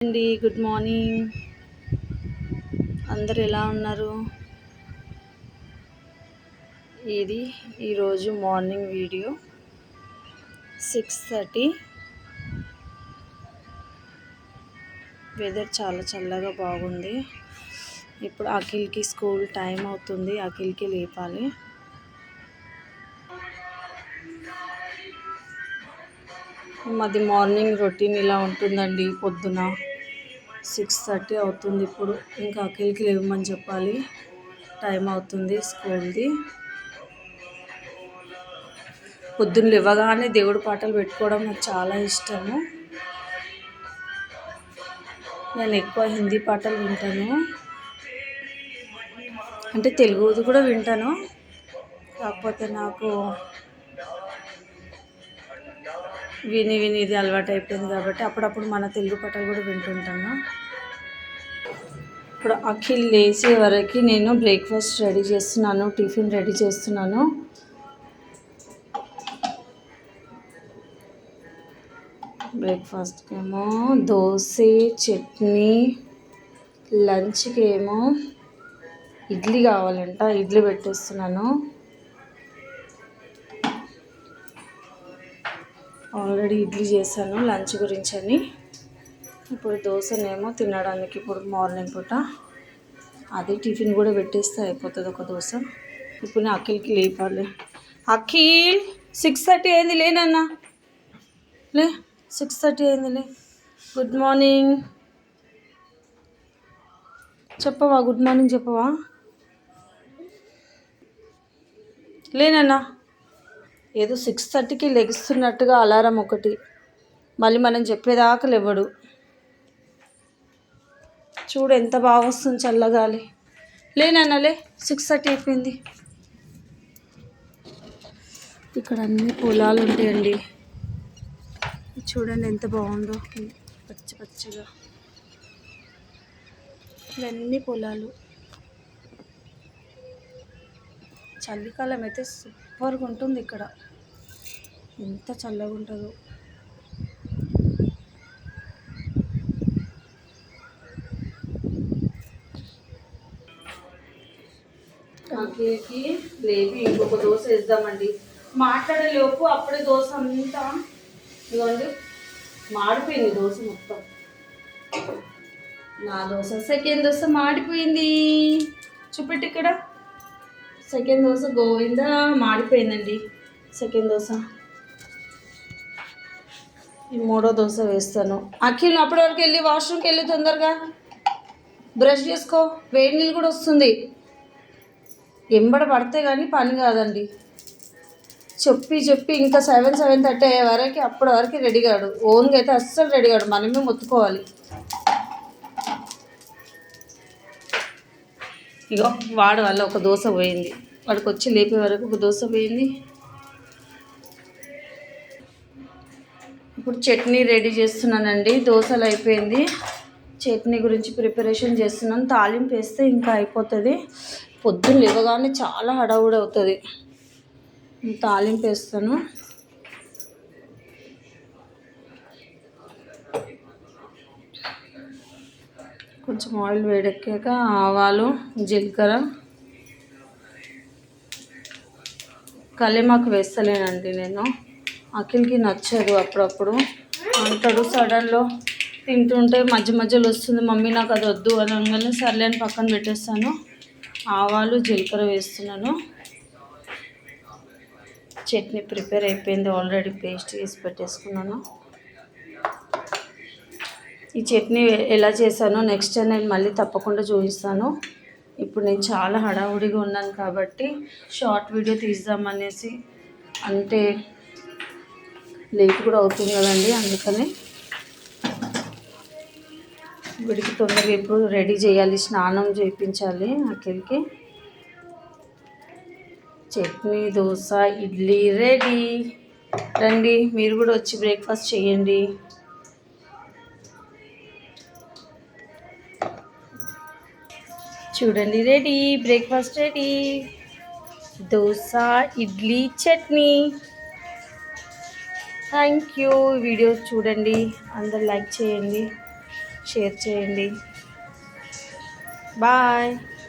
అండి, good morning. అందరు ఎలా ఉన్నారు? ఇది ఈరోజు మార్నింగ్ వీడియో. 6:30. వెదర్ చాలా చల్లగా బాగుంది. ఇప్పుడు అఖిల్కి స్కూల్ టైం అవుతుంది. అఖిల్కి లేపాలి. మాది మార్నింగ్ రొటీన్ ఇలా ఉంటుందండి. పొద్దున 6:30 అవుతుంది. ఇప్పుడు ఇంకా అఖిల్కి లేవమని చెప్పాలి. టైం అవుతుంది స్కూల్ది. పొద్దున్న లేవగానే దేవుడు పాటలు పెట్టుకోవడం నాకు చాలా ఇష్టము. నేను ఎక్కువ హిందీ పాటలు వింటాను, అంటే తెలుగుది కూడా వింటాను. కాకపోతే నాకు విని ఇది అలవాటు అయిపోయింది కాబట్టి అప్పుడప్పుడు మన తెలుగు పాటలు కూడా వింటుంటాను. ఇప్పుడు అఖిల్ లేచే వరకు నేను బ్రేక్ఫాస్ట్ రెడీ చేస్తున్నాను, టిఫిన్ రెడీ చేస్తున్నాను. బ్రేక్ఫాస్ట్కి ఏమో దోశ, చట్నీ, లంచ్కి ఏమో ఇడ్లీ కావాలంట. ఇడ్లీ పెట్టేస్తున్నాను. ఆల్రెడీ ఇడ్లీ చేశాను లంచ్ గురించి అని. ఇప్పుడు దోశనేమో తినడానికి ఇప్పుడు మార్నింగ్ పూట అది టిఫిన్ కూడా పెట్టేస్తే అయిపోతుంది ఒక దోశ. ఇప్పుడు నేను అఖిల్కి లేపాలి. అఖిల్ 6:30 అయింది, లేనన్నా లే. 6:30 అయిందిలే. గుడ్ మార్నింగ్ చెప్పవా? గుడ్ మార్నింగ్ చెప్పవా? లేనన్నా. ఏదో 6:30కి లెగుస్తున్నట్టుగా అలారం ఒకటి, మళ్ళీ మనం చెప్పేదాకా లేవడు. చూడు ఎంత బాగా వస్తుంది చల్లగాలి. లేనన్నలే, 6:30 అయిపోయింది. ఇక్కడ అన్ని పొలాలు ఉంటాయండి. చూడండి ఎంత బాగుందో, పచ్చి పచ్చిగా. ఇవన్నీ పొలాలు. చలికాలం అయితే సూపర్గా ఉంటుంది ఇక్కడ. ఎంత చల్లగా ఉంటుందో. అఖిల్కి లేపి ఇంకొక దోశ వేద్దామండి. మాట్లాడేలోపు అప్పుడే దోశ అంతా ఇదిగోండి మాడిపోయింది. దోశ మొత్తం నా దోశ. సెకండ్ దోశ మాడిపోయింది. చూపెట్టి ఇక్కడ. సెకండ్ దోశ గోవిందా మాడిపోయిందండి. సెకండ్ దోశ. ఈ మూడో దోశ వేస్తాను. అఖిల్ అప్పటి వరకు వెళ్ళి వాష్రూమ్కి వెళ్ళి తొందరగా బ్రష్ చేసుకో. వేడి నీళ్ళు కూడా వస్తుంది. ఎంబడ పడితే కానీ పని కాదండి. చెప్పి ఇంకా 7:30 అయ్యే వరకు అప్పటి వరకు రెడీ కాడు. ఓన్గా అయితే అస్సలు రెడీ కాడు. మనమే మొత్తుకోవాలి. ఇగో వాడి వల్ల ఒక దోశ పోయింది. వాడికి వచ్చి లేపే వరకు ఒక దోశ పోయింది. ఇప్పుడు చట్నీ రెడీ చేస్తున్నానండి. దోశలు అయిపోయింది. చట్నీ గురించి ప్రిపరేషన్ చేస్తున్నాను. తాలింపు వేస్తే ఇంకా అయిపోతుంది. పొద్దున్న లేవగానే చాలా హడావుడి అవుతుంది. తాలింపు వేస్తాను. కొంచెం ఆయిల్ వేడెక్కాక ఆవాలు, జీలకర్ర, కల్లేమాకు వేస్తలేనండి నేను. అఖిల్కి నచ్చదు. అప్పుడప్పుడు అంటాడు. సడన్లో తింటుంటే మధ్యలో వస్తుంది, మమ్మీ నాకు అది వద్దు అని అనగానే సర్లే అని పక్కన పెట్టేస్తాను. ఆవాలు, జీలకర్ర వేస్తున్నాను. చట్నీ ప్రిపేర్ అయిపోయింది. ఆల్రెడీ పేస్ట్ వేసి పెట్టేసుకున్నాను. ఈ చట్నీ ఎలా చేశానో నెక్స్ట్ టైం నేను మళ్ళీ తప్పకుండా చూపిస్తాను. ఇప్పుడు నేను చాలా హడావుడిగా ఉన్నాను కాబట్టి షార్ట్ వీడియో తీద్దామనేసి, అంటే లేట్ కూడా అవుతుంది కదండి, అందుకని వీడికి తొందరగా ఇప్పుడు రెడీ చేయాలి. స్నానం చేయించాలి అఖిల్కి. చట్నీ, దోశ, ఇడ్లీ రెడీ. రండి మీరు కూడా వచ్చి బ్రేక్ఫాస్ట్ చేయండి. చూడండి ready, breakfast ready. Dosa, idli, chutney. Thank you. Video చూడండి, అందరు లైక్ చేయండి, షేర్ చేయండి. బాయ్.